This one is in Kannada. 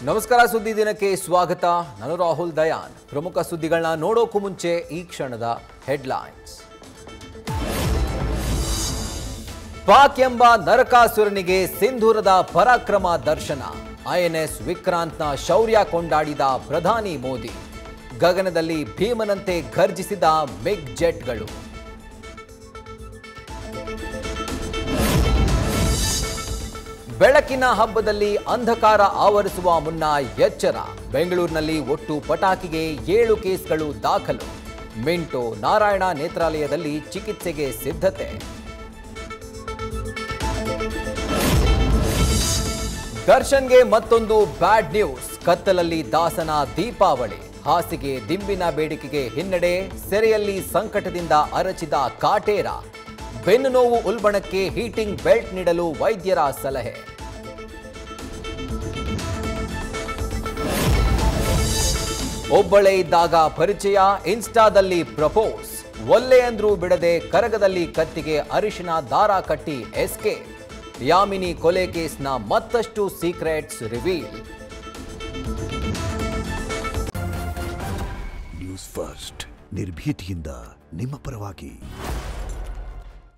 ನಮಸ್ಕಾರ ಸುದ್ದಿ ದಿನಕ್ಕೆ ಸ್ವಾಗತ. ನಾನು ರಾಹುಲ್ ದಯಾನ್. ಪ್ರಮುಖ ಸುದ್ದಿಗಳನ್ನ ನೋಡೋಕು ಮುಂಚೆ ಈ ಕ್ಷಣದ ಹೆಡ್ಲೈನ್ಸ್. ಪಾಕ್ ಎಂಬ ನರಕಾಸುರನಿಗೆ ಸಿಂಧೂರದ ಪರಾಕ್ರಮ ದರ್ಶನ. ಐಎನ್ಎಸ್ ವಿಕ್ರಾಂತ್ನ ಶೌರ್ಯ ಕೊಂಡಾಡಿದ ಪ್ರಧಾನಿ ಮೋದಿ. ಗಗನದಲ್ಲಿ ಭೀಮನಂತೆ ಘರ್ಜಿಸಿದ ಮಿಗ್ ಜೆಟ್ಗಳು. ಬೆಳಕಿನ ಹಬ್ಬದಲ್ಲಿ ಅಂಧಕಾರ ಆವರಿಸುವ ಮುನ್ನ ಎಚ್ಚರ. ಬೆಂಗಳೂರಿನಲ್ಲಿ ಒಟ್ಟು ಪಟಾಕಿಗೆ 7 ಕೇಸ್ಗಳು ದಾಖಲು. ಮಿಂಟೋ ನಾರಾಯಣ ನೇತ್ರಾಲಯದಲ್ಲಿ ಚಿಕಿತ್ಸೆಗೆ ಸಿದ್ಧತೆ. ದರ್ಶನ್ಗೆ ಮತ್ತೊಂದು ಬ್ಯಾಡ್ ನ್ಯೂಸ್. ಕತ್ತಲಲ್ಲಿ ದಾಸನ ದೀಪಾವಳಿ. ಹಾಸಿಗೆ ದಿಂಬಿನ ಬೇಡಿಕೆಗೆ ಹಿನ್ನಡೆ. ಸೆರೆಯಲ್ಲಿ ಸಂಕಟದಿಂದ ಅರಚಿದ ಕಾಟೇರ. ಬೆನ್ನು ನೋವು ಉಲ್ಬಣಕ್ಕೆ ಹೀಟಿಂಗ್ ಬೆಲ್ಟ್ ನೀಡಲು ವೈದ್ಯರ ಸಲಹೆ. ಒಬ್ಬಳೇ ಇದ್ದಾಗ ಪರಿಚಯ, ಇನ್ಸ್ಟಾದಲ್ಲಿ ಪ್ರಪೋಸ್. ಒಲ್ಲೆ ಅಂದ್ರೂ ಬಿಡದೆ ಕರಗದಲ್ಲಿ ಕತ್ತಿಗೆ ಅರಿಶಿನ ದಾರ ಕಟ್ಟಿ ಎಸ್ಕೇಪ್. ಯಾಮಿನಿ ಕೊಲೆ ಕೇಸ್ನ ಮತ್ತಷ್ಟು ಸೀಕ್ರೆಟ್ಸ್ ರಿವೀಲ್. ನ್ಯೂಸ್ ಫಸ್ಟ್, ನಿರ್ಭೀತಿಯಿಂದ ನಿಮ್ಮ ಪರವಾಗಿ.